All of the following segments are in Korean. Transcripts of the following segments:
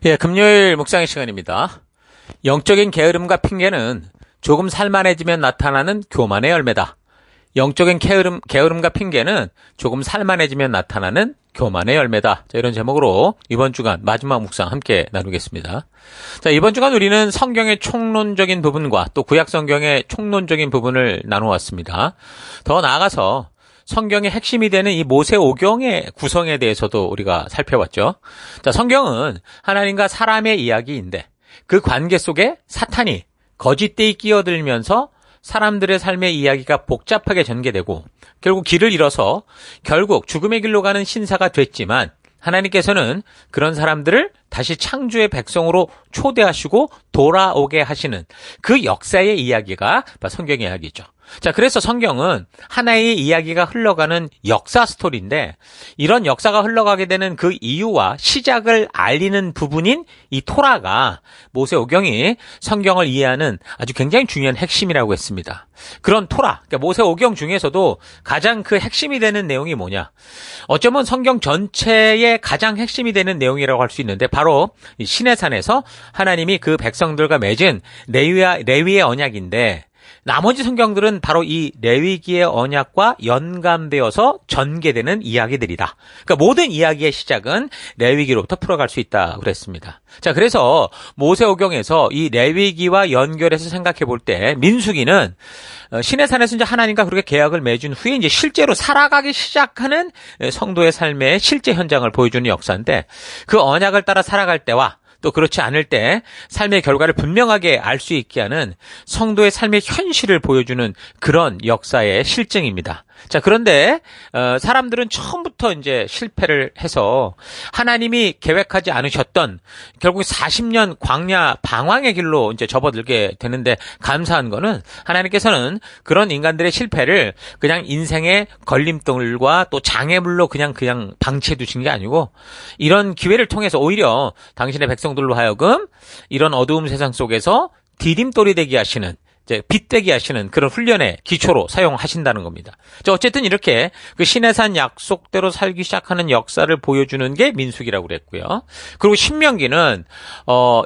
예, 금요일 묵상의 시간입니다. 영적인 게으름과 핑계는 조금 살만해지면 나타나는 교만의 열매다. 영적인 게으름과 핑계는 조금 살만해지면 나타나는 교만의 열매다. 자, 이런 제목으로 이번 주간 마지막 묵상 함께 나누겠습니다. 자, 이번 주간 우리는 성경의 총론적인 부분과 또 구약 성경의 총론적인 부분을 나누었습니다. 더 나아가서 성경의 핵심이 되는 이 모세오경의 구성에 대해서도 우리가 살펴봤죠. 자, 성경은 하나님과 사람의 이야기인데 그 관계 속에 사탄이 거짓되이 끼어들면서 사람들의 삶의 이야기가 복잡하게 전개되고 결국 길을 잃어서 결국 죽음의 길로 가는 신사가 됐지만 하나님께서는 그런 사람들을 다시 창조의 백성으로 초대하시고 돌아오게 하시는 그 역사의 이야기가 성경의 이야기죠. 자, 그래서 성경은 하나의 이야기가 흘러가는 역사 스토리인데 이런 역사가 흘러가게 되는 그 이유와 시작을 알리는 부분인 이 토라가 모세오경이 성경을 이해하는 아주 굉장히 중요한 핵심이라고 했습니다. 그런 토라, 그러니까 모세오경 중에서도 가장 그 핵심이 되는 내용이 뭐냐? 어쩌면 성경 전체의 가장 핵심이 되는 내용이라고 할 수 있는데 바로 이 시내산에서 하나님이 그 백성들과 맺은 레위의 언약인데 나머지 성경들은 바로 이 레위기의 언약과 연관되어서 전개되는 이야기들이다. 그러니까 모든 이야기의 시작은 레위기로부터 풀어갈 수 있다고 그랬습니다. 자, 그래서 모세오경에서 이 레위기와 연결해서 생각해 볼 때 민수기는 시내산에서 이제 하나님과 그렇게 계약을 맺은 후에 이제 실제로 살아가기 시작하는 성도의 삶의 실제 현장을 보여주는 역사인데 그 언약을 따라 살아갈 때와 또 그렇지 않을 때 삶의 결과를 분명하게 알 수 있게 하는 성도의 삶의 현실을 보여주는 그런 역사의 실증입니다. 자, 그런데 사람들은 처음부터 이제 실패를 해서 하나님이 계획하지 않으셨던 결국 40년 광야 방황의 길로 이제 접어들게 되는데 감사한 거는 하나님께서는 그런 인간들의 실패를 그냥 인생의 걸림돌과 또 장애물로 그냥 방치해 두신 게 아니고 이런 기회를 통해서 오히려 당신의 백성들로 하여금 이런 어두움 세상 속에서 디딤돌이 되게 하시는 이제 빛되게 하시는 그런 훈련의 기초로 사용하신다는 겁니다. 자, 어쨌든 이렇게 그 시내산 약속대로 살기 시작하는 역사를 보여주는 게 민수기라고 그랬고요. 그리고 신명기는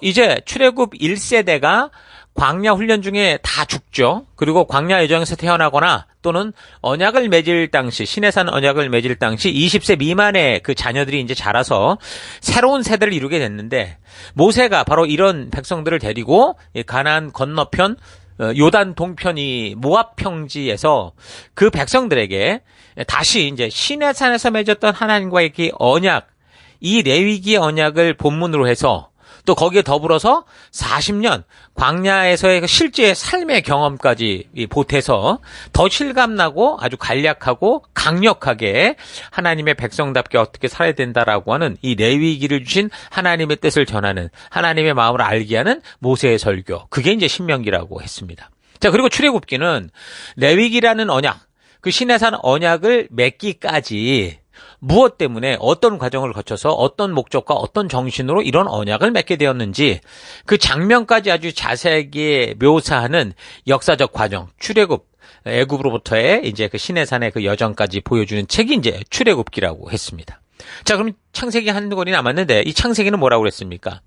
이제 출애굽 1세대가 광야 훈련 중에 다 죽죠. 그리고 광야 여정에서 태어나거나 또는 언약을 맺을 당시, 시내산 언약을 맺을 당시 20세 미만의 그 자녀들이 이제 자라서 새로운 세대를 이루게 됐는데 모세가 바로 이런 백성들을 데리고 가나안 건너편 요단 동편이 모압 평지에서 그 백성들에게 다시 이제 시내산에서 맺었던 하나님과의 그 언약, 이 레위기의 언약을 본문으로 해서 또 거기에 더불어서 40년 광야에서의 실제 삶의 경험까지 보태서 더 실감나고 아주 간략하고 강력하게 하나님의 백성답게 어떻게 살아야 된다라고 하는 이 레위기를 주신 하나님의 뜻을 전하는 하나님의 마음을 알게 하는 모세의 설교. 그게 이제 신명기라고 했습니다. 자, 그리고 출애굽기는 레위기라는 언약, 그 시내산 언약을 맺기까지 무엇 때문에 어떤 과정을 거쳐서 어떤 목적과 어떤 정신으로 이런 언약을 맺게 되었는지 그 장면까지 아주 자세하게 묘사하는 역사적 과정, 출애굽, 애굽으로부터의 이제 그 시내산의 그 여정까지 보여주는 책이 이제 출애굽기라고 했습니다. 자, 그럼 창세기 한두 권이 남았는데 이 창세기는 뭐라고 그랬습니까?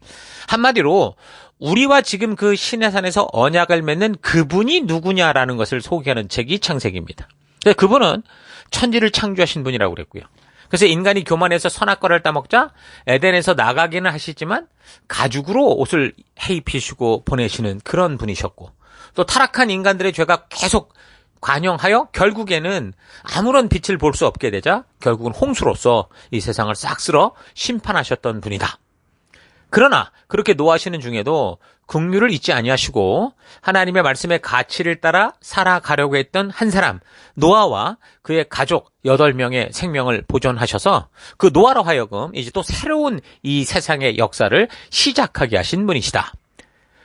한마디로 우리와 지금 그 시내산에서 언약을 맺는 그분이 누구냐라는 것을 소개하는 책이 창세기입니다. 그분은 천지를 창조하신 분이라고 그랬고요. 그래서 인간이 교만해서 선악과를 따먹자 에덴에서 나가기는 하시지만 가죽으로 옷을 해입히시고 보내시는 그런 분이셨고 또 타락한 인간들의 죄가 계속 관영하여 결국에는 아무런 빛을 볼 수 없게 되자 결국은 홍수로서 이 세상을 싹 쓸어 심판하셨던 분이다. 그러나 그렇게 노하시는 중에도 긍휼을 잊지 아니하시고 하나님의 말씀의 가치를 따라 살아가려고 했던 한 사람 노아와 그의 가족 8명의 생명을 보존하셔서 그 노아로 하여금 이제 또 새로운 이 세상의 역사를 시작하게 하신 분이시다.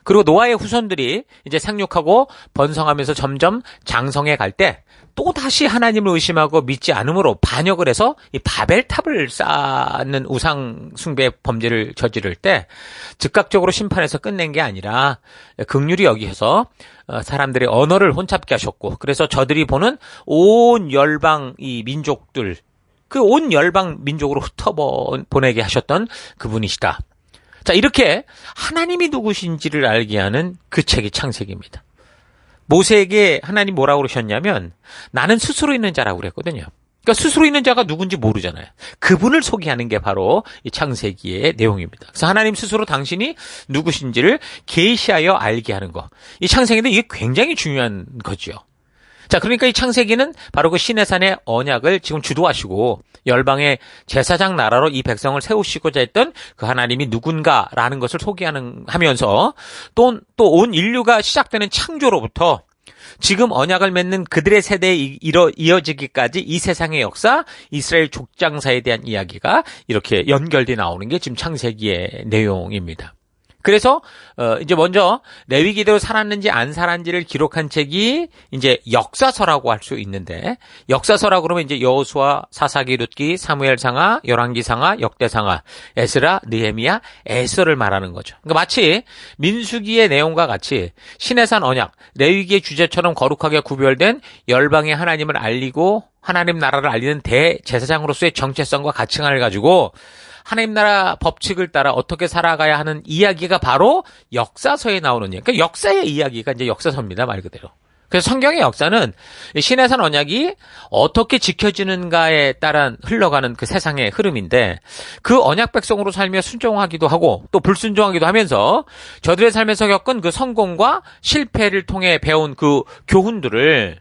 그리고 노아의 후손들이 이제 생육하고 번성하면서 점점 장성해 갈 때 또다시 하나님을 의심하고 믿지 않음으로 반역을 해서 이 바벨탑을 쌓는 우상 숭배 범죄를 저지를 때 즉각적으로 심판해서 끝낸 게 아니라 긍휼히 여기셔서 사람들의 언어를 혼잡게 하셨고 그래서 저들이 보는 온 열방 이 민족들 그 온 열방 민족으로 흩어보내게 하셨던 그분이시다. 자, 이렇게 하나님이 누구신지를 알게 하는 그 책이 창세기입니다. 모세에게 하나님 뭐라고 그러셨냐면 나는 스스로 있는 자라고 그랬거든요. 그러니까 스스로 있는 자가 누군지 모르잖아요. 그분을 소개하는 게 바로 이 창세기의 내용입니다. 그래서 하나님 스스로 당신이 누구신지를 계시하여 알게 하는 거. 이 창세기는 이게 굉장히 중요한 거죠. 자, 그러니까 이 창세기는 바로 그 시내산의 언약을 지금 주도하시고 열방의 제사장 나라로 이 백성을 세우시고자 했던 그 하나님이 누군가라는 것을 소개하면서 또 온 인류가 시작되는 창조로부터 지금 언약을 맺는 그들의 세대에 이어지기까지 이 세상의 역사, 이스라엘 족장사에 대한 이야기가 이렇게 연결돼 나오는 게 지금 창세기의 내용입니다. 그래서 이제 먼저 레위기대로 살았는지 안 살았는지를 기록한 책이 이제 역사서라고 할 수 있는데, 역사서라고 그러면 이제 여호수아, 사사기, 룻기, 사무엘상하, 열왕기상하, 역대상하, 에스라, 느헤미야, 에스더를 말하는 거죠. 그러니까 마치 민수기의 내용과 같이 시내산 언약, 레위기의 주제처럼 거룩하게 구별된 열방의 하나님을 알리고 하나님 나라를 알리는 대제사장으로서의 정체성과 가치관을 가지고 하나님 나라 법칙을 따라 어떻게 살아가야 하는 이야기가 바로 역사서에 나오는 이야기. 그러니까 역사의 이야기가 이제 역사서입니다, 말 그대로. 그래서 성경의 역사는 시내산 언약이 어떻게 지켜지는가에 따라 흘러가는 그 세상의 흐름인데, 그 언약 백성으로 살며 순종하기도 하고 또 불순종하기도 하면서 저들의 삶에서 겪은 그 성공과 실패를 통해 배운 그 교훈들을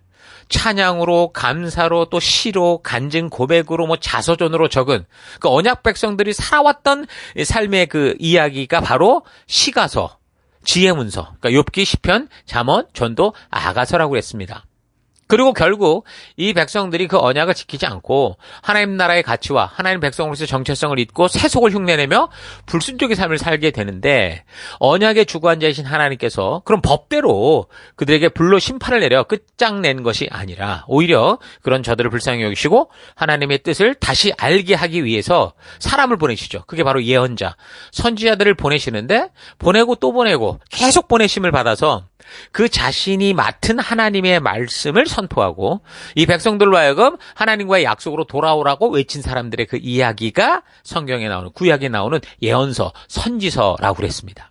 찬양으로, 감사로, 또 시로, 간증 고백으로, 자서전으로 적은 그 언약 백성들이 살아왔던 삶의 그 이야기가 바로 시가서, 지혜문서, 그러니까 욥기, 시편, 잠언, 전도, 아가서라고 했습니다. 그리고 결국 이 백성들이 그 언약을 지키지 않고 하나님 나라의 가치와 하나님 백성으로서 정체성을 잊고 세속을 흉내내며 불순종의 삶을 살게 되는데, 언약의 주관자이신 하나님께서 그런 법대로 그들에게 불로 심판을 내려 끝장낸 것이 아니라 오히려 그런 저들을 불쌍히 여기시고 하나님의 뜻을 다시 알게 하기 위해서 사람을 보내시죠. 그게 바로 예언자, 선지자들을 보내시는데, 보내고 또 보내고 계속 보내심을 받아서 그 자신이 맡은 하나님의 말씀을 선포하고 이 백성들로 하여금 하나님과의 약속으로 돌아오라고 외친 사람들의 그 이야기가 성경에 나오는, 구약에 나오는 예언서, 선지서라고 그랬습니다.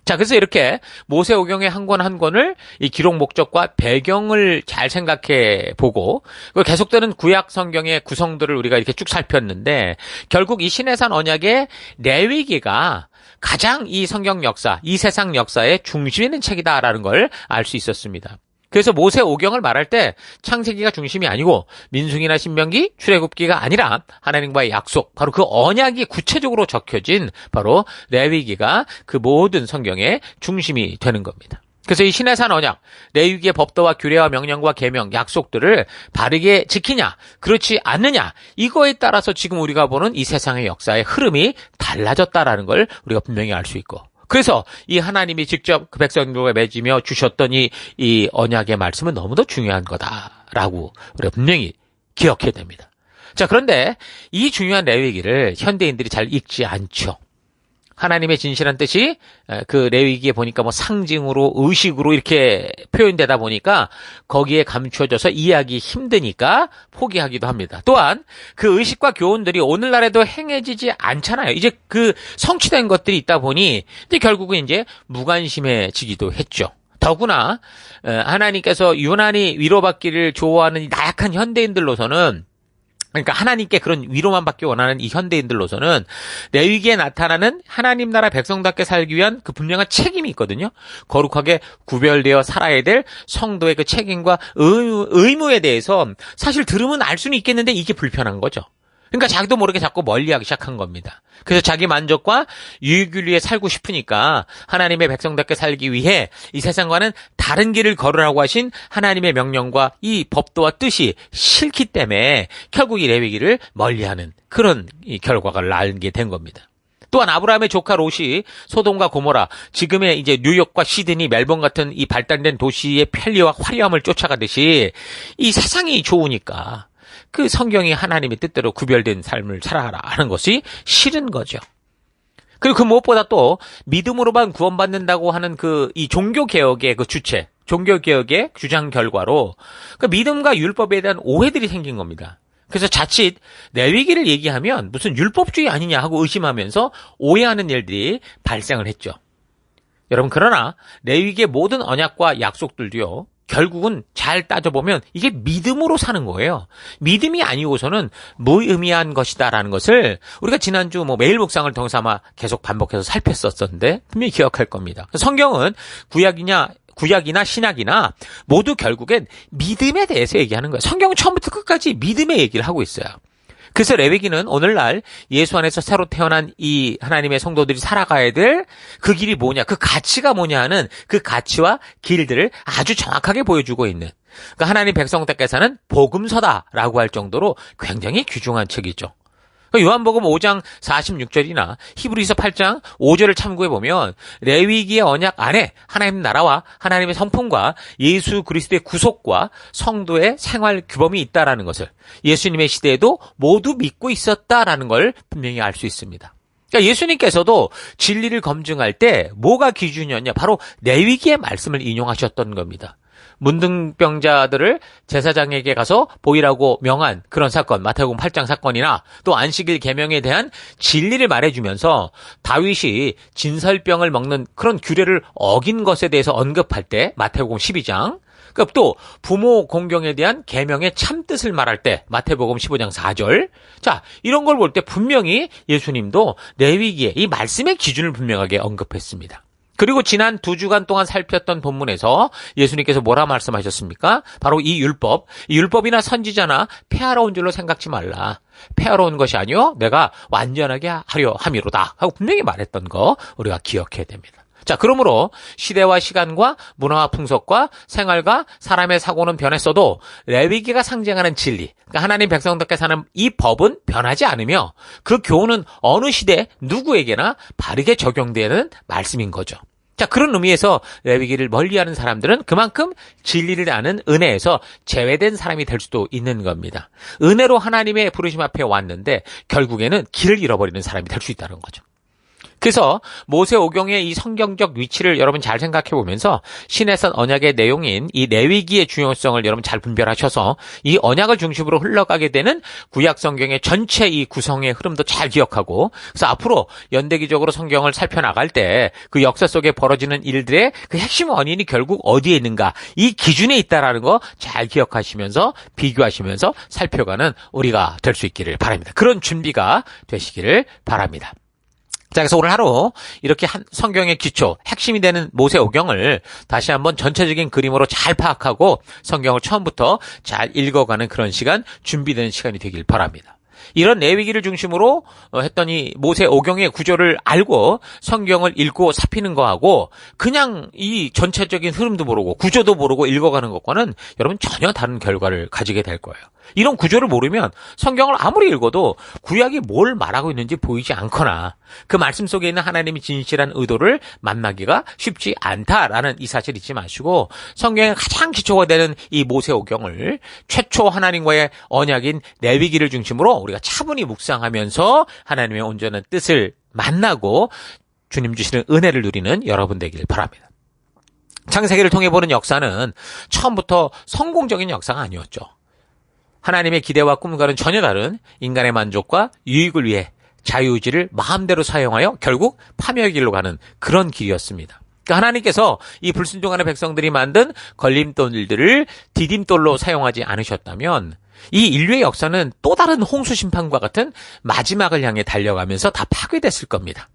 자, 그래서 이렇게 모세오경의 한 권 한 권을 이 기록 목적과 배경을 잘 생각해 보고 계속되는 구약 성경의 구성들을 우리가 이렇게 쭉 살폈는데, 결국 이 시내산 언약의 레위기가 가장 이 성경 역사, 이 세상 역사의 중심에 있는 책이다라는 걸 알 수 있었습니다. 그래서 모세오경을 말할 때 창세기가 중심이 아니고 민수기나 신명기, 출애굽기가 아니라 하나님과의 약속, 바로 그 언약이 구체적으로 적혀진 바로 레위기가 그 모든 성경의 중심이 되는 겁니다. 그래서 이 시내산 언약, 레위기의 법도와 규례와 명령과 계명, 약속들을 바르게 지키냐, 그렇지 않느냐, 이거에 따라서 지금 우리가 보는 이 세상의 역사의 흐름이 달라졌다라는 걸 우리가 분명히 알 수 있고, 그래서 이 하나님이 직접 그 백성들과 맺으며 주셨던 이 언약의 말씀은 너무도 중요한 거다라고 우리가 분명히 기억해야 됩니다. 자, 그런데 이 중요한 레위기를 현대인들이 잘 읽지 않죠. 하나님의 진실한 뜻이 그 레위기에 보니까 상징으로, 의식으로 이렇게 표현되다 보니까 거기에 감추어져서 이해하기 힘드니까 포기하기도 합니다. 또한 그 의식과 교훈들이 오늘날에도 행해지지 않잖아요. 이제 그 성취된 것들이 있다 보니 근데 결국은 이제 무관심해지기도 했죠. 더구나 하나님께서 유난히 위로받기를 좋아하는 이 나약한 현대인들로서는, 그러니까 하나님께 그런 위로만 받기 원하는 이 현대인들로서는 레위기에 나타나는 하나님 나라 백성답게 살기 위한 그 분명한 책임이 있거든요. 거룩하게 구별되어 살아야 될 성도의 그 책임과 의무에 대해서 사실 들으면 알 수는 있겠는데 이게 불편한 거죠. 그러니까 자기도 모르게 자꾸 멀리하기 시작한 겁니다. 그래서 자기 만족과 유익을 위해 살고 싶으니까 하나님의 백성답게 살기 위해 이 세상과는 다른 길을 걸으라고 하신 하나님의 명령과 이 법도와 뜻이 싫기 때문에 결국 이 레위기를 멀리하는 그런 이 결과가 나게 된 겁니다. 또한 아브라함의 조카 롯이 소돔과 고모라, 지금의 이제 뉴욕과 시드니, 멜번 같은 이 발달된 도시의 편리와 화려함을 쫓아가듯이 이 세상이 좋으니까 그 성경이 하나님의 뜻대로 구별된 삶을 살아가라 하는 것이 싫은 거죠. 그리고 그 무엇보다 또 믿음으로만 구원받는다고 하는 이 종교개혁의 그 주체, 종교개혁의 주장 결과로 그 믿음과 율법에 대한 오해들이 생긴 겁니다. 그래서 자칫 레위기를 얘기하면 무슨 율법주의 아니냐 하고 의심하면서 오해하는 일들이 발생을 했죠. 여러분, 그러나 레위기의 모든 언약과 약속들도요, 결국은 잘 따져보면 이게 믿음으로 사는 거예요. 믿음이 아니고서는 무의미한 것이다라는 것을 우리가 지난주 매일 묵상을 통해서 아마 계속 반복해서 살폈었는데 분명히 기억할 겁니다. 성경은 구약이나 신약이나 모두 결국엔 믿음에 대해서 얘기하는 거예요. 성경은 처음부터 끝까지 믿음의 얘기를 하고 있어요. 그래서 레위기는 오늘날 예수 안에서 새로 태어난 이 하나님의 성도들이 살아가야 될 그 길이 뭐냐, 그 가치가 뭐냐 하는 그 가치와 길들을 아주 정확하게 보여주고 있는, 그러니까 하나님 백성들께서는 복음서다라고 할 정도로 굉장히 귀중한 책이죠. 요한복음 5장 46절이나 히브리서 8장 5절을 참고해보면 레위기의 언약 안에 하나님 나라와 하나님의 성품과 예수 그리스도의 구속과 성도의 생활 규범이 있다라는 것을 예수님의 시대에도 모두 믿고 있었다라는 걸 분명히 알 수 있습니다. 그러니까 예수님께서도 진리를 검증할 때 뭐가 기준이었냐? 바로 레위기의 말씀을 인용하셨던 겁니다. 문둥병자들을 제사장에게 가서 보이라고 명한 그런 사건, 마태복음 8장 사건이나 또 안식일 계명에 대한 진리를 말해주면서 다윗이 진설병을 먹는 그런 규례를 어긴 것에 대해서 언급할 때 마태복음 12장, 그러니까 또 부모 공경에 대한 계명의 참뜻을 말할 때 마태복음 15장 4절. 자, 이런 걸 볼 때 분명히 예수님도 레위기의 이 말씀의 기준을 분명하게 언급했습니다. 그리고 지난 2주간 동안 살폈던 본문에서 예수님께서 뭐라 말씀하셨습니까? 바로 이 율법이나 선지자나 폐하러 온 줄로 생각지 말라. 폐하러 온 것이 아니요 내가 완전하게 하려 함이로다 하고 분명히 말했던 거 우리가 기억해야 됩니다. 자, 그러므로 시대와 시간과 문화와 풍속과 생활과 사람의 사고는 변했어도 레위기가 상징하는 진리, 그러니까 하나님 백성들께 사는 이 법은 변하지 않으며 그 교훈은 어느 시대 누구에게나 바르게 적용되는 말씀인 거죠. 자, 그런 의미에서 레위기를 멀리하는 사람들은 그만큼 진리를 아는 은혜에서 제외된 사람이 될 수도 있는 겁니다. 은혜로 하나님의 부르심 앞에 왔는데 결국에는 길을 잃어버리는 사람이 될 수 있다는 거죠. 그래서 모세오경의 이 성경적 위치를 여러분 잘 생각해 보면서 신해선 언약의 내용인 이 레위기의 중요성을 여러분 잘 분별하셔서 이 언약을 중심으로 흘러가게 되는 구약 성경의 전체 이 구성의 흐름도 잘 기억하고, 그래서 앞으로 연대기적으로 성경을 살펴나갈 때 그 역사 속에 벌어지는 일들의 그 핵심 원인이 결국 어디에 있는가, 이 기준에 있다라는 거 잘 기억하시면서 비교하시면서 살펴가는 우리가 될 수 있기를 바랍니다. 그런 준비가 되시기를 바랍니다. 자, 그래서 오늘 하루 이렇게 성경의 기초, 핵심이 되는 모세오경을 다시 한번 전체적인 그림으로 잘 파악하고 성경을 처음부터 잘 읽어가는 그런 시간, 준비되는 시간이 되길 바랍니다. 이런 레위기를 중심으로 했던 이 모세오경의 구조를 알고 성경을 읽고 살피는 거하고 그냥 이 전체적인 흐름도 모르고 구조도 모르고 읽어가는 것과는 여러분 전혀 다른 결과를 가지게 될 거예요. 이런 구조를 모르면 성경을 아무리 읽어도 구약이 뭘 말하고 있는지 보이지 않거나 그 말씀 속에 있는 하나님의 진실한 의도를 만나기가 쉽지 않다라는 이 사실 잊지 마시고 성경의 가장 기초가 되는 이 모세오경을 최초 하나님과의 언약인 레위기를 중심으로 우리가 차분히 묵상하면서 하나님의 온전한 뜻을 만나고 주님 주시는 은혜를 누리는 여러분 되길 바랍니다. 창세기를 통해 보는 역사는 처음부터 성공적인 역사가 아니었죠. 하나님의 기대와 꿈과는 전혀 다른 인간의 만족과 유익을 위해 자유의지를 마음대로 사용하여 결국 파멸의 길로 가는 그런 길이었습니다. 그러니까 하나님께서 이 불순종하는 백성들이 만든 걸림돌들을 디딤돌로 사용하지 않으셨다면 이 인류의 역사는 또 다른 홍수 심판과 같은 마지막을 향해 달려가면서 다 파괴됐을 겁니다.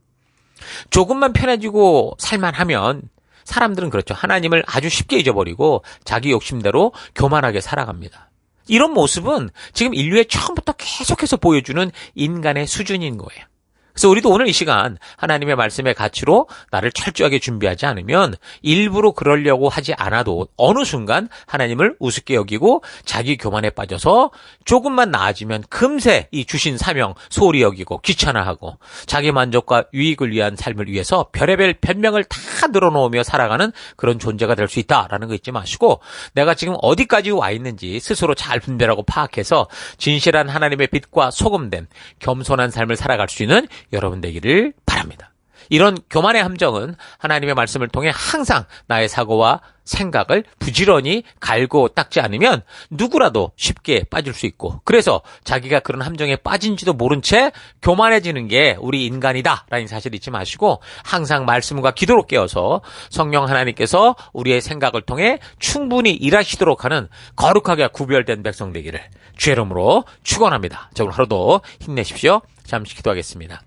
조금만 편해지고 살만하면 사람들은 그렇죠. 하나님을 아주 쉽게 잊어버리고 자기 욕심대로 교만하게 살아갑니다. 이런 모습은 지금 인류의 처음부터 계속해서 보여주는 인간의 수준인 거예요. 그래서 우리도 오늘 이 시간 하나님의 말씀의 가치로 나를 철저하게 준비하지 않으면 일부러 그러려고 하지 않아도 어느 순간 하나님을 우습게 여기고 자기 교만에 빠져서 조금만 나아지면 금세 이 주신 사명 소홀히 여기고 귀찮아하고 자기 만족과 유익을 위한 삶을 위해서 별의별 변명을 다 늘어놓으며 살아가는 그런 존재가 될 수 있다라는 거 잊지 마시고 내가 지금 어디까지 와 있는지 스스로 잘 분별하고 파악해서 진실한 하나님의 빛과 소금된 겸손한 삶을 살아갈 수 있는 여러분 되기를 바랍니다. 이런 교만의 함정은 하나님의 말씀을 통해 항상 나의 사고와 생각을 부지런히 갈고 닦지 않으면 누구라도 쉽게 빠질 수 있고, 그래서 자기가 그런 함정에 빠진지도 모른 채 교만해지는 게 우리 인간이다 라는 사실 잊지 마시고, 항상 말씀과 기도로 깨어서 성령 하나님께서 우리의 생각을 통해 충분히 일하시도록 하는 거룩하게 구별된 백성 되기를 주의 이름으로 축원합니다. 자, 오늘 하루도 힘내십시오. 잠시 기도하겠습니다.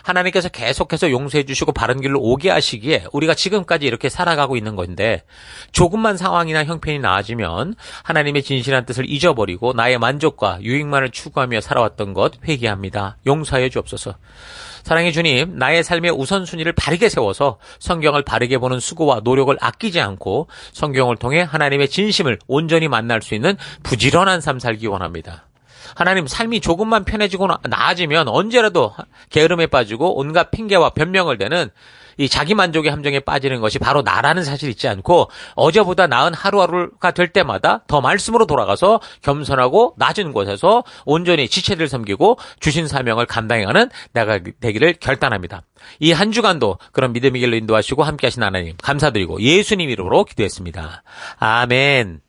하나님께서 계속해서 용서해 주시고 바른 길로 오게 하시기에 우리가 지금까지 이렇게 살아가고 있는 건데, 조금만 상황이나 형편이 나아지면 하나님의 진실한 뜻을 잊어버리고 나의 만족과 유익만을 추구하며 살아왔던 것 회개합니다. 용서하여 주옵소서. 사랑의 주님, 나의 삶의 우선순위를 바르게 세워서 성경을 바르게 보는 수고와 노력을 아끼지 않고 성경을 통해 하나님의 진심을 온전히 만날 수 있는 부지런한 삶 살기 원합니다. 하나님, 삶이 조금만 편해지고 나아지면 언제라도 게으름에 빠지고 온갖 핑계와 변명을 대는 이 자기만족의 함정에 빠지는 것이 바로 나라는 사실 잊지 않고, 어제보다 나은 하루하루가 될 때마다 더 말씀으로 돌아가서 겸손하고 낮은 곳에서 온전히 지체를 섬기고 주신 사명을 감당해가는 내가 되기를 결단합니다. 이 한 주간도 그런 믿음의 길로 인도하시고 함께하신 하나님 감사드리고 예수님 이름으로 기도했습니다. 아멘.